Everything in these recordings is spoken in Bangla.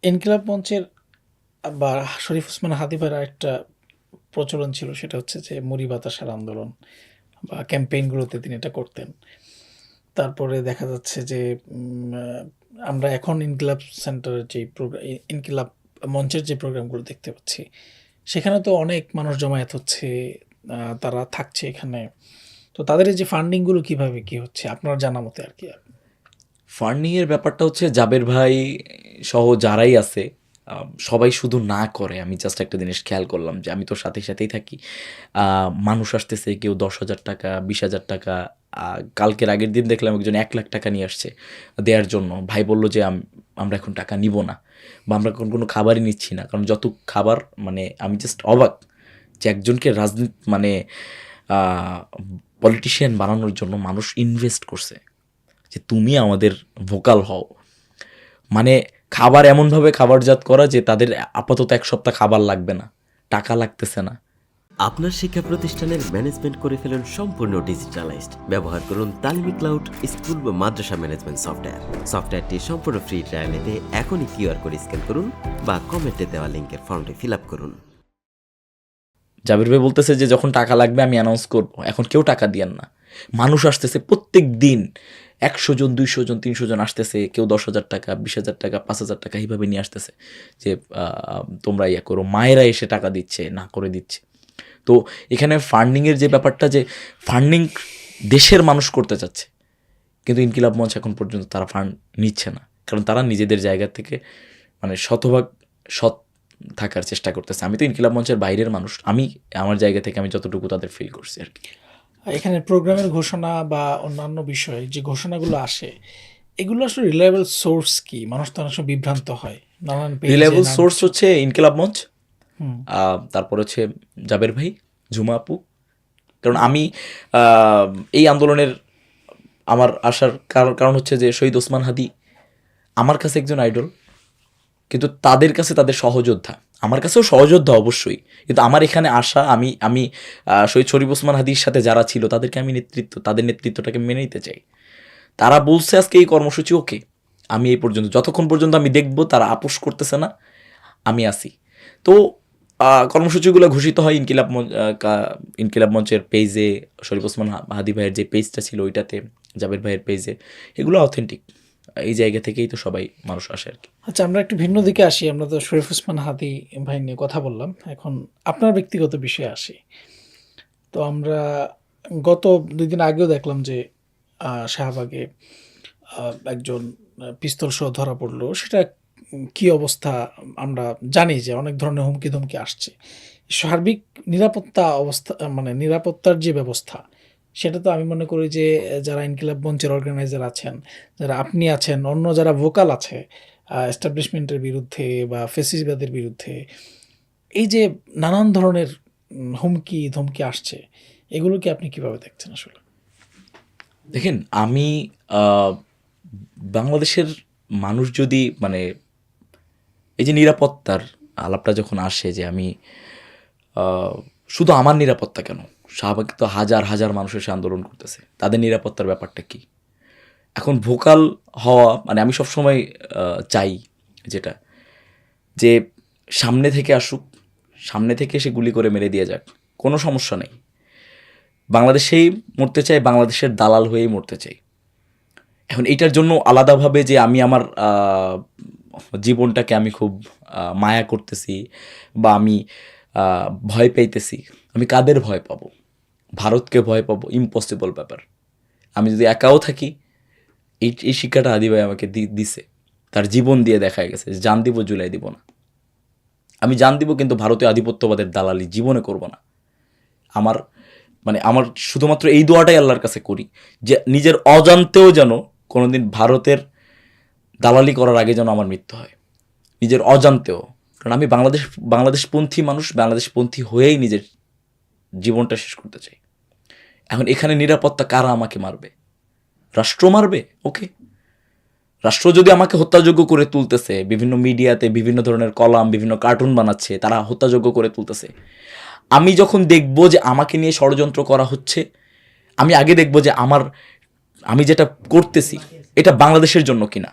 ইনকিলাব মঞ্চের বা শরীফ ওসমান হাদি একটা প্রচলন ছিল, সেটা হচ্ছে যে মুড়ি বাতাসার আন্দোলন বা ক্যাম্পেইনগুলোতে তিনি এটা করতেন। তারপরে দেখা যাচ্ছে যে আমরা এখন ইনকিলাব সেন্টারের যে প্রোগ্রাম, ইনকিলাব মঞ্চের যে প্রোগ্রামগুলো দেখতে পাচ্ছি, সেখানে তো অনেক মানুষ জমায়েত হচ্ছে, তারা থাকছে এখানে। তো তাদের এই যে ফান্ডিংগুলো কিভাবে কি হচ্ছে আপনার জানা মতে আর কি? ফান্ডিংয়ের ব্যাপারটা হচ্ছে জাবের ভাই সহ যারাই আছে সবাই শুধু না করে। আমি জাস্ট একটা জিনিস খেয়াল করলাম যে আমি তো সাথে সাথেই থাকি। মানুষ আসতেছে, কেউ 10,000 টাকা, 20,000 টাকা। কালকের আগের দিন দেখলাম একজন 1,00,000 টাকা নিয়ে আসছে দেওয়ার জন্য। ভাই বলল যে আমরা এখন টাকা নিব না, বা আমরা এখন কোনো খাবারই নিচ্ছি না, কারণ যত খাবার, মানে আমি জাস্ট অবাক যে একজনকে রাজনীতি মানে পলিটিশিয়ান বানানোর জন্য মানুষ ইনভেস্ট করছে যে তুমি আমাদের ভোকাল হও। মানে খাবার এমনভাবে খাবারজাত করা যে তাদের আপাতত 1 সপ্তাহ খাবার লাগবে না, টাকা লাগতেছে না। আপনার শিক্ষা প্রতিষ্ঠানের ম্যানেজমেন্ট করে ফেলুন সম্পূর্ণ ডিজিটালাইজড। ব্যবহার করুন তালিমি ক্লাউড স্কুল বা মাদ্রাসা ম্যানেজমেন্ট সফটওয়্যার। সফটওয়্যারটি সম্পূর্ণ ফ্রি ট্রায়াল নিতে এখনই কিউআর কোড স্ক্যান করুন বা কমেন্টে দেওয়া লিঙ্কের ফর্মটি ফিল আপ করুন। জাবির ভাই বলতেছে যে যখন টাকা লাগবে আমি অ্যানাউন্স করব, এখন কেউ টাকা দিয়েন না। মানুষ আসতেছে প্রত্যেক দিন, 100 জন, 200 জন, 300 জন আসতেছে, কেউ 10,000 টাকা, 20,000 টাকা, 5,000 টাকা এইভাবে নিয়ে আসতেছে যে তোমরা ইয়ে করো। মায়েরা এসে টাকা দিচ্ছে, না করে দিচ্ছে। তো এখানে ফান্ডিংয়ের যে ব্যাপারটা, যে ফান্ডিং দেশের মানুষ করতে চাচ্ছে, কিন্তু ইনকিলাব মঞ্চ এখন পর্যন্ত তারা ফান্ড নিচ্ছে না, কারণ তারা নিজেদের জায়গা থেকে মানে শতভাগ সৎ থাকার চেষ্টা করতেছে। আমি তো ইনকিলাব মঞ্চের বাইরের মানুষ, আমি আমার জায়গা থেকে আমি যতটুকু তাদের ফিল করছি আর কি। এখানে প্রোগ্রামের ঘোষণা বা অন্যান্য বিষয়ে যে ঘোষণাগুলো আসে, এগুলো আসলে রিলায়েবল সোর্স কি? মানুষ তো অনেক সময় বিভ্রান্ত হয় নানান পেজে রিলায়েবল নানান সোর্স কিছু। হচ্ছে ইনকিলাব মঞ্চ, হুম। তারপর হচ্ছে জাবের ভাই, ঝুমা আপু। কারণ আমি আহ, এই আন্দোলনের আমার আসার কারণ হচ্ছে যে শহীদ ওসমান হাদি আমার কাছে একজন আইডল, কিন্তু তাদের কাছে তাদের সহযোদ্ধা। আমার কাছেও সহযোদ্ধা অবশ্যই, কিন্তু আমার এখানে আসা, আমি আমি শহীদ শরীফ ওসমান হাদির সাথে যারা ছিল তাদেরকে আমি তাদের নেতৃত্বটাকে মেনে নিতে চাই। তারা বলছে আজকে এই কর্মসূচি ওকে, আমি এই পর্যন্ত, যতক্ষণ পর্যন্ত আমি দেখব তারা আপোষ করতেছে না, আমি আসি। তো কর্মসূচিগুলো ঘোষিত হয় ইনকিলাব মঞ্চের পেজে, শরীফ ওসমান হাদি ভাইয়ের যে পেজটা ছিল ওইটাতে, জাবের ভাইয়ের পেজে। এগুলো অথেন্টিক, এই জায়গা থেকেই তো সবাই মানুষ আসে আর কি। আচ্ছা, আমরা একটু ভিন্ন দিকে আসি। আমরা তো শরীফ ওসমান হাদি ভাই নিয়ে কথা বললাম, এখন আপনার ব্যক্তিগত বিষয়ে আসি। তো আমরা গত 2 দিন আগেও দেখলাম যে শাহবাগে একজন পিস্তল সহ ধরা পড়লো। সেটা কি অবস্থা? আমরা জানি যে অনেক ধরনের হুমকি ধমকি আসছে। সার্বিক নিরাপত্তা অবস্থা, মানে নিরাপত্তার যে ব্যবস্থা, সেটা তো আমি মনে করি যে যারা ইনকিলাব মঞ্চের অর্গানাইজার আছেন, যারা আপনি আছেন, অন্য যারা ভোকাল আছে এস্টাবলিশমেন্টের বিরুদ্ধে বা ফেসিবাদের বিরুদ্ধে, এই যে নানান ধরনের হুমকি ধমকি আসছে, এগুলোকে আপনি কিভাবে দেখছেন আসলে? দেখেন, আমি আহ, বাংলাদেশের মানুষ যদি মানে এই যে নিরাপত্তার আলাপটা যখন আসে, যে আমি আহ, শুধু আমার নিরাপত্তা কেন, শাহবাগে তো হাজার হাজার মানুষ এসে আন্দোলন করতেছে, তাদের নিরাপত্তার ব্যাপারটা কি? এখন ভোকাল হওয়া মানে আমি সবসময় চাই যেটা, যে সামনে থেকে আসুক, সামনে থেকে এসে গুলি করে মেরে দিয়ে যাক, কোনো সমস্যা নেই। বাংলাদেশেই মরতে চাই, বাংলাদেশের দালাল হয়েই মরতে চাই। এখন এইটার জন্য আলাদাভাবে যে আমি আমার জীবনটাকে আমি খুব মায়া করতেছি, বা আমি ভয় পাইতেছি, আমি কাদের ভয় পাবো? ভারতকে ভয় পাবো? ইম্পসিবল ব্যাপার। আমি যদি একাও থাকি, এই শিক্ষাটা আদি ভাই আমাকে দিছে, তার জীবন দিয়ে দেখা গেছে যে জান দিব, জুলাই দিব না। আমি জান দিব, কিন্তু ভারতীয় আধিপত্যবাদের দালালি জীবনে করব না। আমার আমার শুধুমাত্র এই দোয়াটাই আল্লাহর কাছে করি, যে নিজের অজান্তেও যেন কোনোদিন ভারতের দালালি করার আগে যেন আমার মৃত্যু হয়, নিজের অজান্তেও। কারণ আমি বাংলাদেশপন্থী মানুষ, বাংলাদেশপন্থী হয়েই নিজের জীবনটা শেষ করতে চাই। এখন এখানে নিরাপত্তা কারা আমাকে মারবে? রাষ্ট্র মারবে? ওকে, রাষ্ট্র যদি আমাকে হত্যাযোগ্য করে তুলতেছে, বিভিন্ন মিডিয়াতে বিভিন্ন ধরনের কলাম, বিভিন্ন কার্টুন বানাচ্ছে, তারা হত্যাযোগ্য করে তুলতেছে, আমি যখন দেখব যে আমাকে নিয়ে ষড়যন্ত্র করা হচ্ছে, আমি আগে দেখব যে আমি যেটা করতেছি এটা বাংলাদেশের জন্য কিনা।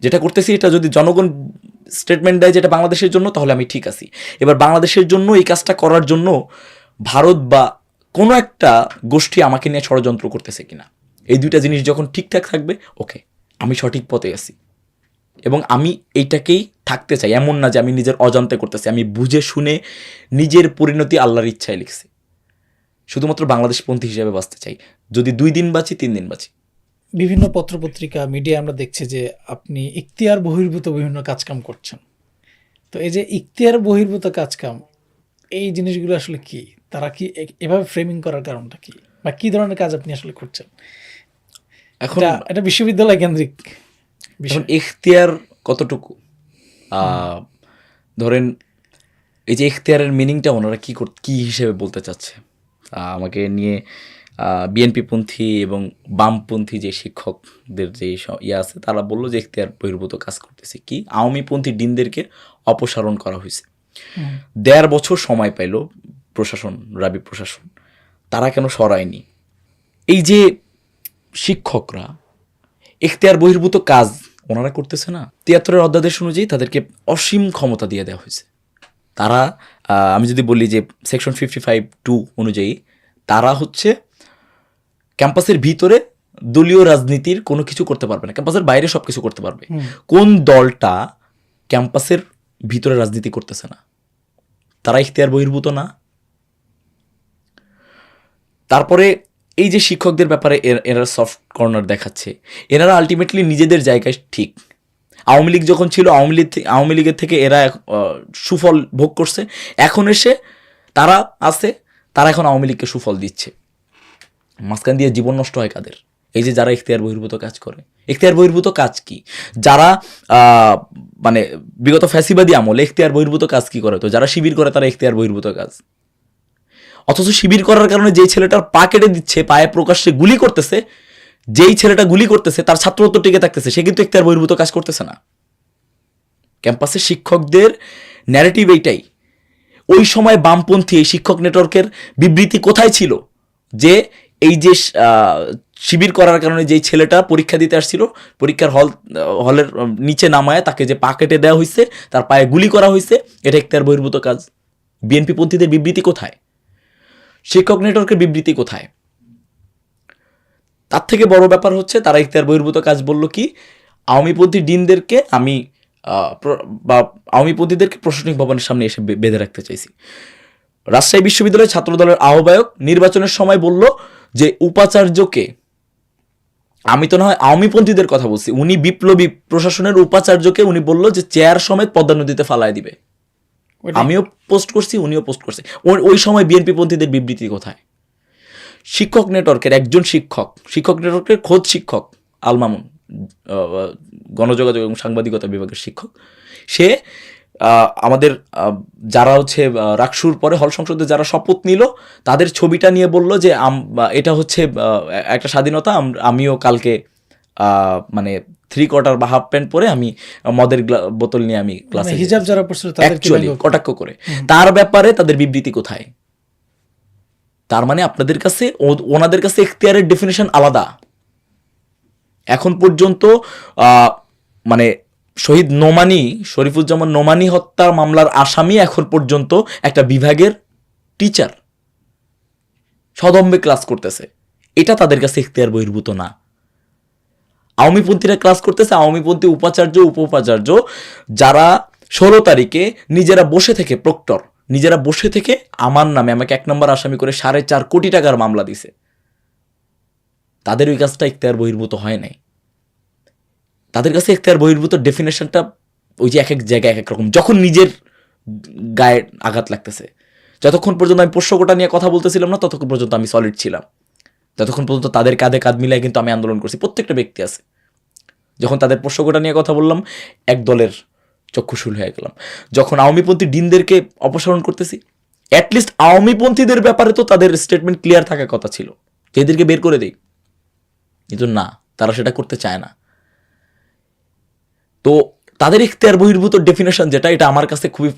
যেটা করতেছি এটা যদি জনগণ স্টেটমেন্ট দেয় যেটা বাংলাদেশের জন্য, তাহলে আমি ঠিক আছি। এবার বাংলাদেশের জন্য এই কাজটা করার জন্য ভারত বা কোনো একটা গোষ্ঠী আমাকে নিয়ে ষড়যন্ত্র করতেছে কিনা, এই দুইটা জিনিস যখন ঠিকঠাক থাকবে, ওকে, আমি সঠিক পথে আছি এবং আমি এইটাকেই থাকতে চাই। এমন না যে আমি নিজের অজান্তে করতেছি, আমি বুঝে শুনে নিজের পরিণতি আল্লাহর ইচ্ছায় লিখছি। শুধুমাত্র বাংলাদেশপন্থী হিসেবে বাঁচতে চাই, যদি 2 দিন বাঁচি 3 দিন বাঁচি। বিভিন্ন পত্রপত্রিকা মিডিয়া আমরা দেখছি যে আপনি ইখতিয়ার বহির্ভূত বিভিন্ন কাজকাম করছেন। তো এই যে ইখতিয়ার বহির্ভূত কাজকাম, এই জিনিসগুলো আসলে কি? তারা কি এভাবে ফ্রেমিং করার কারণটা কি, বা কি ধরনের কাজ আপনি আসলে করছেন? এখন এটা বিশ্ববিদ্যালয় কেন্দ্রিক এখন বিষয়। ইখতিয়ার কতটুকু, ধরেন এই যে ইখতিয়ারের মিনিংটা ওনারা কি হিসেবে বলতে চাচ্ছে, আমাকে নিয়ে বিএনপিপন্থী এবং বামপন্থী যে শিক্ষকদের যে ইয়ে আছে, তারা বললো যে ইখতিয়ার বহির্ভূত কাজ করতেছে কি, আওয়ামীপন্থী ডিনদেরকে অপসারণ করা হয়েছে। 1.5 বছর সময় পাইল প্রশাসন, রাবি প্রশাসন, তারা কেন সরায়নি? এই যে শিক্ষকরা ইখতিয়ার বহির্ভূত কাজ ওনারা করতেছে না, 73-এর অধ্যাদেশ অনুযায়ী তাদেরকে অসীম ক্ষমতা দিয়ে দেওয়া হয়েছে। তারা আমি যদি বলি যে সেকশন 55(2) অনুযায়ী তারা হচ্ছে ক্যাম্পাসের ভিতরে দলীয় রাজনীতির কোনো কিছু করতে পারবে না, ক্যাম্পাসের বাইরে সব কিছু করতে পারবে। কোন দলটা ক্যাম্পাসের ভিতরে রাজনীতি করতেছে না, তারা ইখতিয়ার বহির্ভূত না? তারপরে এই যে শিক্ষকদের ব্যাপারে এনারা সফট কর্নার দেখাচ্ছে, এনারা আলটিমেটলি নিজেদের জায়গায় ঠিক। আওয়ামী লীগ যখন ছিল, আওয়ামী লীগের থেকে এরা সুফল ভোগ করছে, এখন এসে তারা আছে, তারা এখন আওয়ামী লীগকে সুফল দিচ্ছে। মাঝখান দিয়ে জীবন নষ্ট হয় কাদের? এই যে যারা ইখতিয়ার বহির্ভূত কাজ করে। ইখতিয়ার বহির্ভূত কাজ কি? যারা মানে বিগত ফ্যাসিবাদী আমলে ইখতিয়ার বহির্ভূত কাজ কি করে? তো যারা শিবির করে তারা ইখতিয়ার বহির্ভূত কাজ। অথচ শিবির করার কারণে যেই ছেলেটার পা কেটে দিচ্ছে, পায়ে প্রকাশ্যে গুলি করতেছে, যেই ছেলেটা গুলি করতেছে তার ছাত্রত্ব টিকে থাকতেছে, সে কিন্তু ইখতিয়ার বহির্ভূত কাজ করতেছে না। ক্যাম্পাসের শিক্ষকদের ন্যারেটিভ এইটাই। ওই সময় বামপন্থী এই শিক্ষক নেটওয়ার্কের বিবৃতি কোথায় ছিল যে এই যে শিবির করার কারণে যেই ছেলেটা পরীক্ষা দিতে আসছিল, পরীক্ষার হলের নিচে নামায় তাকে যে পা কেটে দেওয়া হয়েছে, তার পায়ে গুলি করা হয়েছে, এটা ইখতিয়ার বহির্ভূত কাজ। বিএনপি পন্থীদের বিবৃতি কোথায়? শিক্ষক নেটওয়ার্কের বিবৃতি কোথায়? তার থেকে বড় ব্যাপার হচ্ছে তারা ইখতিয়ার বহির্ভূত কাজ বললো কি, আওয়ামীপন্থী ডিনদেরকে আমি বা আওয়ামীপন্থীদেরকে প্রশাসনিক ভবনের সামনে এসে বেঁধে রাখতে চাইছি। রাজশাহী বিশ্ববিদ্যালয়ের ছাত্রদলের আহ্বায়ক নির্বাচনের সময় বলল যে উপাচার্যকে, আমি তো না হয় আওয়ামীপন্থীদের কথা বলছি, উনি বিপ্লবী প্রশাসনের উপাচার্যকে উনি বলল যে চেয়ার সমেত পদ্মা নদীতে ফালায় দিবে। আমিও পোস্ট করছি, উনিও পোস্ট করছে। ওই সময় বিএনপি পন্থীদের বিবৃতি কোথায়? শিক্ষক নেটওয়ার্কের একজন শিক্ষক নেটওয়ার্কের খোদ শিক্ষক আল মামুন, গণযোগাযোগ এবং সাংবাদিকতা বিভাগের শিক্ষক, সে আমাদের যারা হচ্ছে রাকসুর পরে হল সংসদে যারা শপথ নিল তাদের ছবিটা নিয়ে বলল যে এটা হচ্ছে একটা স্বাধীনতা, আমিও কালকে মানে 3/4 বা হাফ প্যান্ট পরে আমি মদের বোতল নিয়ে আমি ক্লাসে হিজাব যারা পড়ছিল অ্যাকচুয়ালি কটাক্ষ করে। তার ব্যাপারে তাদের বিবৃতি কোথায়? তার মানে আপনাদের কাছে ওনাদের কাছে ইখতিয়ারের ডেফিনেশন আলাদা। এখন পর্যন্ত মানে শহীদ নোমানী, শরীফুজ্জামান নোমানী হত্যা মামলার আসামি এখন পর্যন্ত একটা বিভাগের টিচার সদম্বে ক্লাস করতেছে, এটা তাদের কাছে ইখতিয়ার বহির্ভূত না। আওয়ামীপন্থীরা ক্লাস করতেছে, আওয়ামীপন্থী উপাচার্য উপাচার্য যারা 16 তারিখে নিজেরা বসে থেকে প্রক্টর নিজেরা বসে থেকে আমার নামে আমাকে 1 নম্বর আসামি করে 4.5 কোটি টাকার মামলা দিছে, তাদের ওই কাজটা ইখতিয়ার বহির্ভূত হয় নাই। তাদের কাছে ইখতিয়ার বহির্ভূত ডেফিনেশনটা ওই যে এক এক জায়গায় এক এক রকম। যখন নিজের গায়ে আঘাত লাগতেছে, যতক্ষণ পর্যন্ত আমি পোষ্যকোটা নিয়ে কথা বলতেছিলাম না ততক্ষণ পর্যন্ত আমি সলিড ছিলাম, যতক্ষণ পর্যন্ত তাদের কাঁধে কাঁধ মিলায় কিন্তু আমি আন্দোলন করছি। প্রত্যেকটা ব্যক্তি আছে, যখন তাদের পোষ্যকোটা নিয়ে কথা বললাম এক দলের চক্ষুশূল হয়ে গেলাম। যখন আওয়ামীপন্থী ডিনদেরকে অপসারণ করতেছি, অ্যাটলিস্ট আওয়ামীপন্থীদের ব্যাপারে তো তাদের স্টেটমেন্ট ক্লিয়ার থাকার কথা ছিল যে এদেরকে বের করে দেই, কিন্তু না, তারা সেটা করতে চায় না। তো তাদের ইখতিয়ার বহির্ভূত ডেফিনেশন যেটা, এটা আমার কাছে খুবই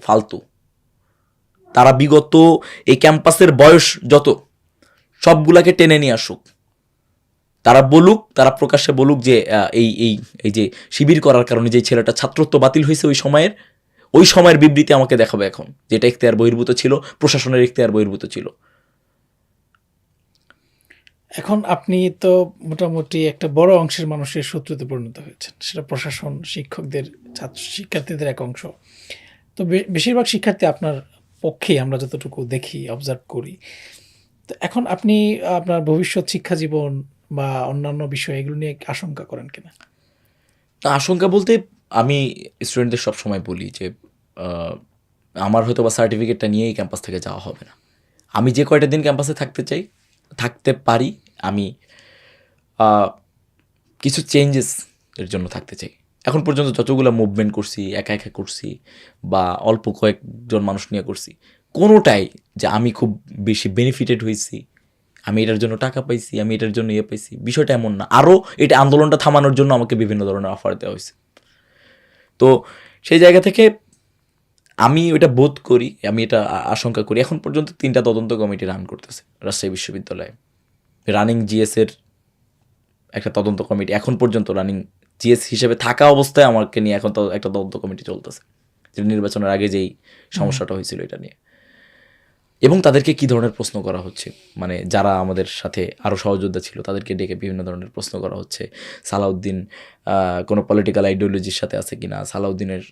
ফালতু। তারা বিগত এই ক্যাম্পাসের বয়স যত সবগুলাকে টেনে নিয়ে আসুক, তারা বলুক, তারা প্রকাশ্যে বলুক যে এই এই এই যে শিবির করার কারণে যে ছেলেটা ছাত্রত্ব বাতিল হয়েছে ওই সময়ের বিবৃতি আমাকে দেখাবে এখন, যেটা ইখতিয়ার বহির্ভূত ছিল, প্রশাসনের ইখতিয়ার বহির্ভূত ছিল। এখন আপনি তো মোটামুটি একটা বড় অংশের মানুষের শত্রুতে পরিণত হয়েছেন, সেটা প্রশাসন, শিক্ষকদের, শিক্ষার্থীদের এক অংশ। তো বেশিরভাগ শিক্ষার্থী আপনার পক্ষে আমরা যতটুকু দেখি, অবজার্ভ করি। তো এখন আপনি আপনার ভবিষ্যৎ শিক্ষা জীবন বা অন্যান্য বিষয় এগুলো নিয়ে আশঙ্কা করেন কিনা? না, আশঙ্কা বলতে আমি স্টুডেন্টদের সবসময় বলি যে আমার হয়তো বা সার্টিফিকেটটা নিয়ে এই ক্যাম্পাস থেকে যাওয়া হবে না। আমি যে কয়টা দিন ক্যাম্পাসে থাকতে পারি, আমি কিছু চেঞ্জেস এর জন্য থাকতে চাই। এখন পর্যন্ত যতগুলো মুভমেন্ট করছি, একা একা করছি বা অল্প কয়েকজন মানুষ নিয়ে করছি, কোনোটাই যে আমি খুব বেশি বেনিফিটেড হয়েছি, আমি এটার জন্য টাকা পাইছি, আমি এটার জন্য পাইছি, বিষয়টা এমন না। আরও এটা আন্দোলনটা থামানোর জন্য আমাকে বিভিন্ন ধরনের অফার দেওয়া হয়েছে। তো সেই জায়গা থেকে আমি ওটা বোধ করি, আমি এটা আশঙ্কা করি। এখন পর্যন্ত 3টা তদন্ত কমিটি রান করতেছে রাজশাহী বিশ্ববিদ্যালয়ে। রানিং জিএসের একটা তদন্ত কমিটি এখন পর্যন্ত রানিং জিএস হিসেবে থাকা অবস্থায় আমাকে নিয়ে এখন তো একটা তদন্ত কমিটি চলতেছে, যেটা নির্বাচনের আগে যেই সমস্যাটা হয়েছিল এটা নিয়ে। এবং তাদেরকে কী ধরনের প্রশ্ন করা হচ্ছে, মানে যারা আমাদের সাথে আরও সহযোদ্ধা ছিল তাদেরকে ডেকে বিভিন্ন ধরনের প্রশ্ন করা হচ্ছে। সালাউদ্দিন কোনো পলিটিক্যাল আইডিওলজির সাথে আছে কিনা, সালাউদ্দিনের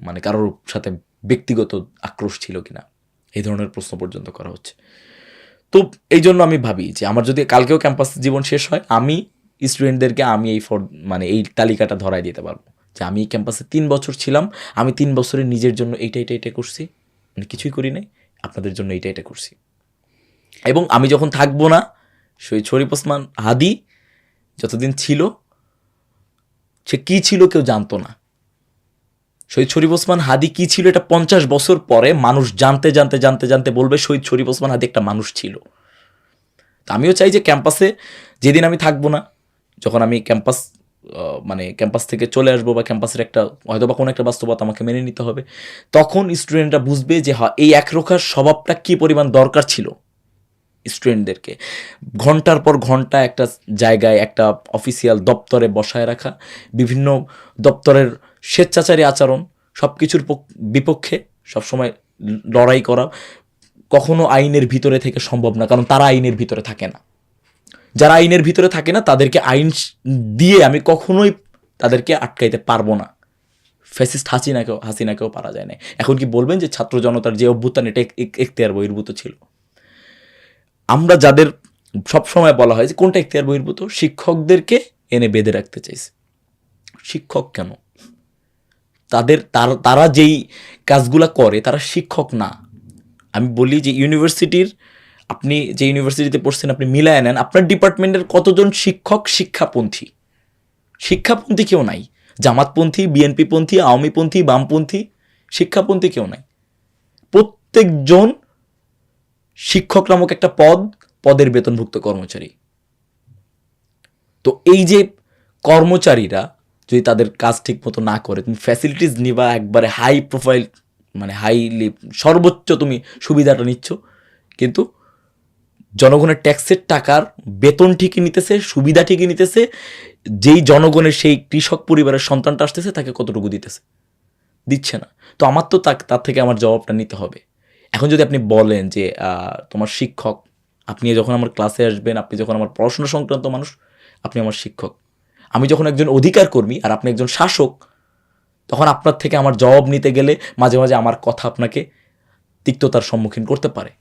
মানে কারোর সাথে ব্যক্তিগত আক্রোশ ছিল কিনা, এই ধরনের প্রশ্ন পর্যন্ত করা হচ্ছে। তো এই জন্য আমি ভাবি যে আমার যদি কালকেও ক্যাম্পাস জীবন শেষ হয়, আমি স্টুডেন্টদেরকে আমি এই তালিকাটা ধরাই দিতে পারবো যে আমি এই ক্যাম্পাসে 3 বছর ছিলাম, আমি 3 বছরে নিজের জন্য এইটা করছি, মানে কিছুই করি নাই, আপনাদের জন্য এইটা করছি। এবং আমি যখন থাকবো না, শহীদ শরীফ ওসমান হাদি যতদিন ছিল, সে কী ছিল কেউ জানতো না। শহীদ শরীফ ওসমান হাদি কী ছিল এটা 50 বছর পরে মানুষ জানতে বলবে শহীদ শরীফ ওসমান হাদি একটা মানুষ ছিল। তা আমিও চাই যে ক্যাম্পাসে যেদিন আমি থাকবো না, যখন আমি ক্যাম্পাস থেকে চলে আসবো বা ক্যাম্পাসের একটা হয়তো বা কোনো একটা বাস্তবতা আমাকে মেনে নিতে হবে, তখন স্টুডেন্টরা বুঝবে যে হ্যাঁ, এই একরোখার স্বভাবটা কী পরিমাণ দরকার ছিল। স্টুডেন্টদেরকে ঘন্টার পর ঘন্টা একটা জায়গায়, একটা অফিসিয়াল দপ্তরে বসায় রাখা, বিভিন্ন দপ্তরের স্বেচ্ছাচারী আচরণ, সব কিছুর বিপক্ষে সবসময় লড়াই করা কখনো আইনের ভিতরে থেকে সম্ভব না, কারণ তারা আইনের ভিতরে থাকে না। যারা আইনের ভিতরে থাকে না তাদেরকে আইন দিয়ে আমি কখনোই তাদেরকে আটকাইতে পারবো না। ফ্যাসিস্ট হাসিনাকেও পারা যায় না। এখন কি বলবেন যে ছাত্র জনতার যে অভ্যুত্থান এটা এখতিয়ার বহির্ভূত ছিল? আমরা যাদের সবসময় বলা হয় যে কোনটা এখতিয়ার বহির্ভূত, শিক্ষকদেরকে এনে বেঁধে রাখতে চাইছে। শিক্ষক কেন? তারা যেই কাজগুলা করে তারা শিক্ষক না। আমি বলি যে আপনি যে ইউনিভার্সিটিতে পড়ছেন, আপনি মিলায় নেন আপনার ডিপার্টমেন্টের কতজন শিক্ষক শিক্ষাপন্থী কেউ নাই। জামাতপন্থী, বিএনপিপন্থী, আওয়ামীপন্থী, বামপন্থী, শিক্ষাপন্থী কেউ নাই। প্রত্যেকজন শিক্ষক নামক একটা পদের বেতনভুক্ত কর্মচারী। তো এই যে কর্মচারীরা যদি তাদের কাজ ঠিক মতো না করে, তুমি ফ্যাসিলিটিস নিবা একবারে হাই প্রোফাইল, মানে হাইলি সর্বোচ্চ তুমি সুবিধাটা নিচ্ছ, কিন্তু জনগণের ট্যাক্সের টাকার বেতন ঠিকই নিতেছে, সুবিধা ঠিকই নিতেছে, যেই জনগণের সেই কৃষক পরিবারের সন্তানটা আসতেছে তাকে কতটুকু দিচ্ছে না। তো আমার তো তার থেকে আমার জবাবটা নিতে হবে। এখন যদি আপনি বলেন যে তোমার শিক্ষক, আপনি যখন আমার ক্লাসে আসবেন, আপনি যখন আমার পড়াশোনা সংক্রান্ত মানুষ, আপনি আমার শিক্ষক। আমি যখন একজন অধিকার কর্মী আর আপনি একজন শাসক, তখন আপনার থেকে আমার জবাব নিতে গেলে মাঝে মাঝে আমার কথা আপনাকে তিক্ততার সম্মুখীন করতে পারে।